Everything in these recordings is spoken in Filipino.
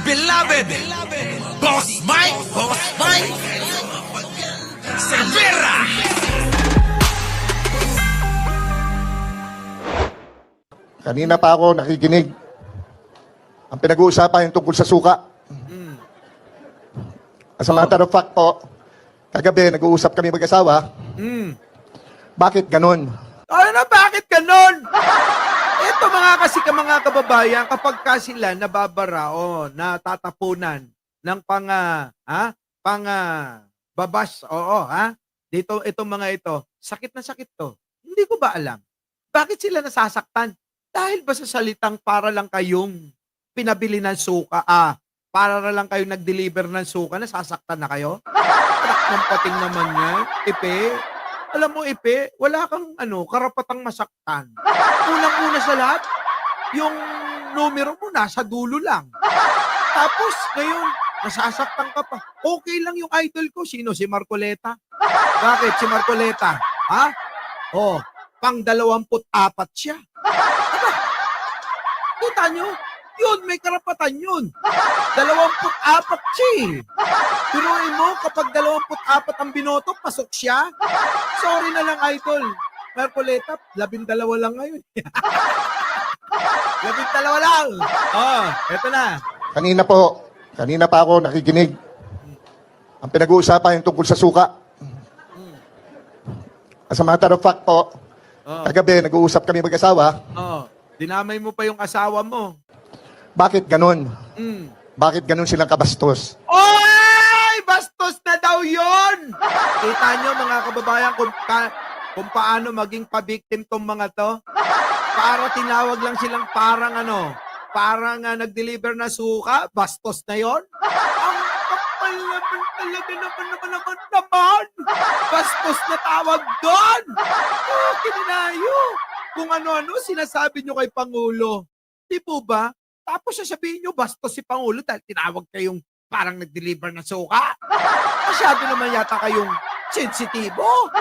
beloved Boss Mike Cervera. Kanina pa ako nakikinig. Ang pinag-uusapan yung tungkol sa suka. As a matter of fact po, kagabi nag-uusap kami mag-asawa. Bakit ganun? Ano, bakit ganon? Ito mga kababayan, kapag ka sila nababara o natatapunan ng babas, dito, itong mga ito, sakit na sakit to. Hindi ko ba alam? Bakit sila nasasaktan? Dahil ba sa salitang para lang kayong pinabili ng suka, para na lang kayong nag-deliver ng suka, nasasaktan na kayo? Anak ng pating naman yan, Ipe. Alam mo, Ipe, wala kang karapatang masaktan. Unang-una sa lahat, yung numero mo nasa dulo lang. Tapos, ngayon, nasasaktan ka pa. Okay lang yung idol ko. Sino? Si Marcoleta. Bakit? Si Marcoleta. Ha? Oh, pang 24 siya. Aba, kita nyo? Yun, may karapatan yun. 24 siya eh. Pinuin mo, kapag 24 ang binoto, pasok siya. Sorry na lang, idol. Marcoleta, 12 lang ngayon. 12 lang. Oh, eto na. Kanina pa ako nakikinig. Ang pinag-uusapan yung tungkol sa suka. As a matter of fact po, kagabi nag-uusap kami mag-asawa. Dinamay mo pa yung asawa mo. Bakit ganun? Bakit ganun silang kabastos? Oy! Bastos na daw yun! Kita nyo mga kababayan kung paano maging pabiktim tong mga to? Para tinawag lang silang parang nag-deliver na suka, bastos na yon. Ang kapal naman talaga naman. Bastos na tawag doon. Oh, kininayo. Kung ano-ano sinasabi nyo kay Pangulo. Di po ba? Tapos sasabihin nyo, bastos si Pangulo dahil tinawag kayong parang nag-deliver na suka. Masyado naman yata kayong sensitibo.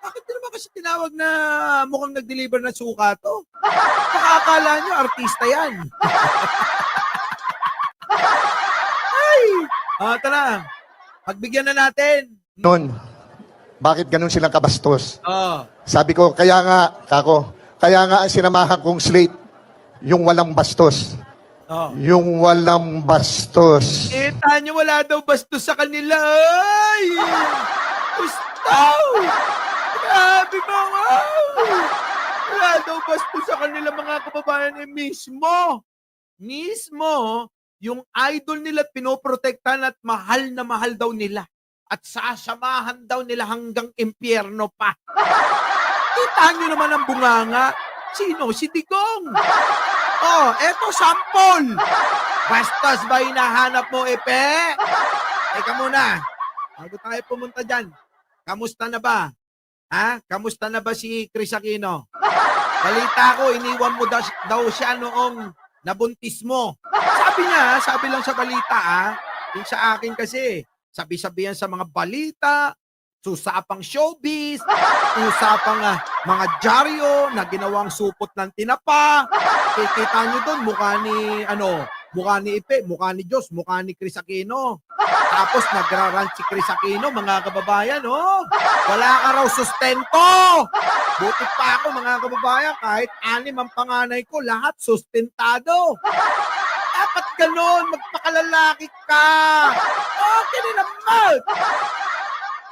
Bakit naman kasi tinawag na mukhang nag-deliver na suka to? Nakakala nyo, artista yan. Ay! Tara, pagbigyan na natin. Nun, bakit ganun silang kabastos? Oh. Sabi ko, kaya nga ang sinamahan kong slate, yung walang bastos. Oh. Yung walang bastos. Kita nyo, wala daw bastos sa kanila. Ay! Gustaw! Grabe mga! Wala daw bastos sa kanila mga kababayan mismo. Yung idol nila pinoprotektahan at mahal na mahal daw nila. At sasamahan daw nila hanggang impyerno pa. Kita nyo naman ang bunganga. Sino? Si Digong. Oh, eto sample. Bastos ba hinahanap mo, Epe? Teka muna. Bago tayo pumunta dyan. Kamusta na ba? Kamusta na ba si Chris Aquino? Balita ko, iniwan mo daw siya noong nabuntis mo. Sabi lang sa balita, yung sa akin kasi, sabi-sabihan sa mga balita, usapang showbiz, usapang mga dyaryo na ginawang supot ng tinapa. Kikita nyo doon, mukha ni Ipe, mukha ni Diyos, mukha ni Chris Aquino. Tapos nagrarant si Chris Aquino, mga kababayan, wala ka raw sustento. Buti pa ako, mga kababayan, kahit 6 ang panganay ko, lahat sustentado. Dapat ganon, magpakalalaki ka. Okay na naman.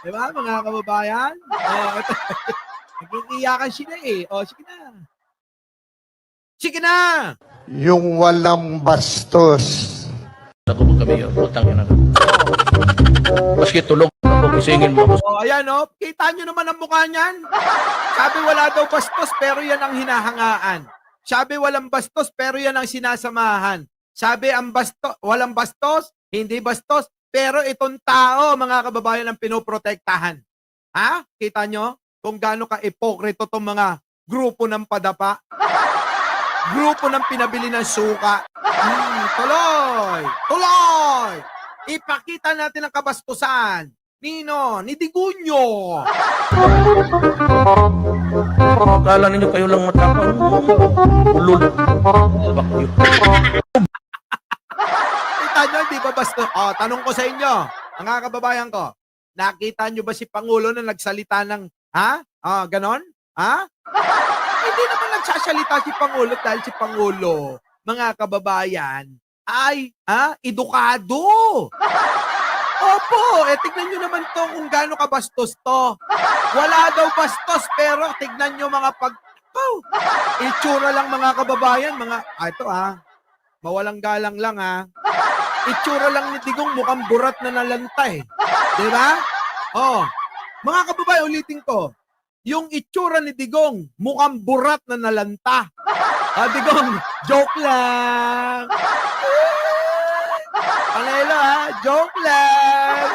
Diba, mga kababayan? Nag-iiyakan sila eh. Sige na. Yung walang bastos. Ako mo kami, utang yun. Maski tulog ako, kusingin mo ako. Ayan kita nyo naman ang mukha niyan. Sabi wala daw bastos, pero yan ang hinahangaan. Sabi walang bastos, pero yan ang sinasamahan. Sabi walang bastos, hindi bastos, pero itong tao, mga kababayan, ang pinoprotektahan. Kita nyo? Kung gaano ka-ipokrito itong mga grupo ng padapa. Grupo ng pinabili ng suka. Tuloy! Ipakita natin ang kabastusan Ni Digunyo. Akala ninyo kayo lang matapang. Lul. Bakyo. Kita nyo, di ba bastos? Tanong ko sa inyo, mga kababayan ko, nakita nyo ba si Pangulo na nagsalita ng, ganon? Hindi naman nagsasalita si Pangulo dahil si Pangulo, mga kababayan, ay, edukado. Opo, tignan nyo naman to kung gaano kabastos to. Wala daw bastos, pero tignan nyo mga itsura lang mga kababayan, mawalang galang lang itsura lang ni Digong mukhang burat na nalantay. Di ba? Mga kababayan, ulitin ko. Yung itsura ni Digong mukhang burat na nalanta. Digong, joke lang. Panelo joke lang.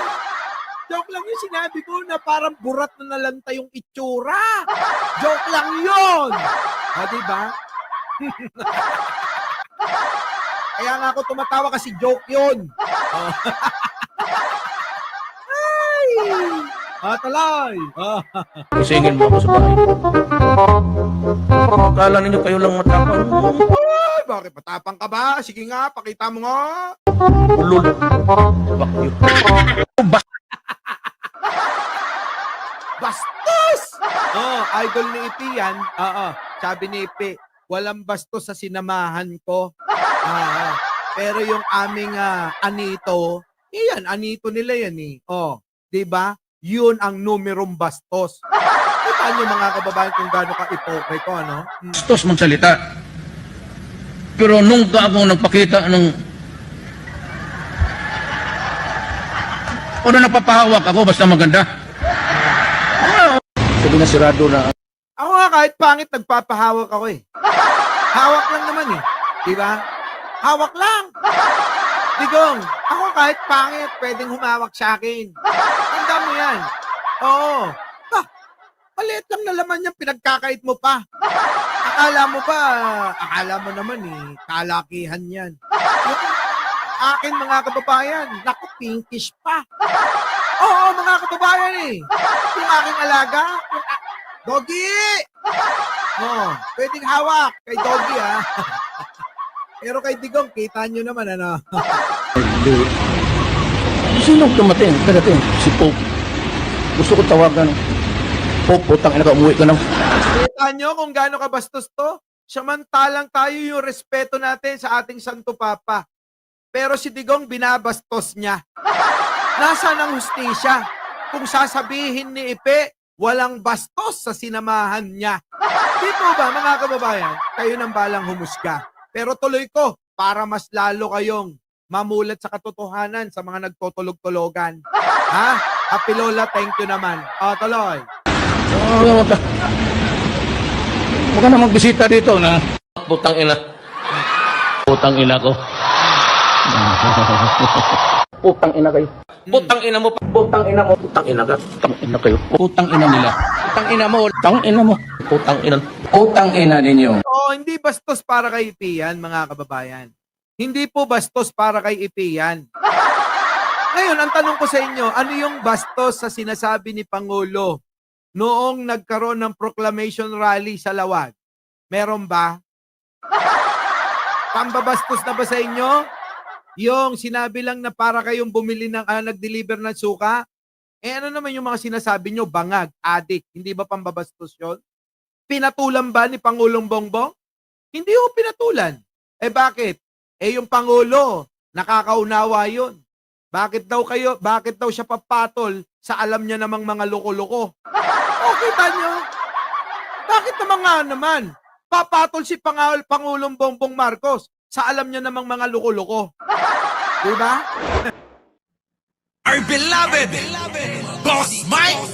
Joke lang yung sinabi ko na parang burat na nalanta yung itsura. Joke lang yun. Diba? Kaya nga ako tumatawa kasi joke yun. Ay! Talay! Isingin mo ako sa bahay. Akala ninyo kayo lang matapang. Ay, bakit matapang ka ba? Sige nga, pakita mo nga. Lul. Bakyo. Bastos! Idol ni Ipi yan. Sabi ni Ipi, walang bastos sa sinamahan ko. Pero yung aming anito, yan, anito nila yan eh. Di ba? Yun ang numerong bastos. Kita nyo mga kababayan kung gaano ka-ipokrito, ano? Bastos magsalita. Pero nung ka ako nagpakita ng... O na napapahawak ako basta maganda. Sabi na sirado na. Ako nga kahit pangit, nagpapahawak ako eh. Hawak lang naman eh. Di ba? Hawak lang. Digong, ako kahit pangit, pwedeng humawak sa akin. Tanda mo yan. Oo. Maliit lang na laman yung pinagkakait mo pa. Akala mo naman eh, kalakihan yan. Yung akin mga kababayan, naku, pinkish pa. Oo, mga kababayan eh. Yung aking alaga, Doggy! Pwedeng hawak kay Doggy Pero kay Digong, kita nyo naman Sino tumating? Kadating? Si Pope. Gusto ko tawagan. Pope, putang ina ka, umuwi ka na. Kita nyo kung gaano kabastos to? Samantalang tayo yung respeto natin sa ating Santo Papa. Pero si Digong binabastos niya. Nasaan ang hustisya? Kung sasabihin ni Ipe, walang bastos sa sinamahan niya. Di po ba, mga kababayan? Kayo nang balang humusga. Pero tuloy ko, para mas lalo kayong mamulat sa katotohanan sa mga nagtutulog-tulogan. Happy Lola, thank you naman. Tuloy. Huwag ka na magbisita dito na. Putang ina. Putang ina ko. Putang ina kayo. Putang ina mo. Putang ina mo. Putang ina ka. Putang ina kayo. Putang ina nila. Putang ina mo. Putang ina mo. Putang ina. Putang ina ninyo. Hindi bastos para kay Ipi yan, mga kababayan. Hindi po bastos para kay Ipi yan. Ngayon, ang tanong ko sa inyo, ano yung bastos sa sinasabi ni Pangulo noong nagkaroon ng proclamation rally sa Lawag? Meron ba? Pambabastos na ba sa inyo? Yung sinabi lang na para kayong bumili ng nag-deliver ng suka? Ano naman yung mga sinasabi nyo? Bangag, adik. Hindi ba pambabastos yun? Pinatulan ba ni Pangulong Bongbong? Hindi ko pinatulan. Bakit? Yung Pangulo, nakakaunawa yun. Bakit daw siya papatol sa alam niya namang mga loko-loko? Kita nyo? Bakit naman papatol si Pangulong Bongbong Marcos sa alam niya namang mga loko-loko? Diba? Our beloved Boss Mike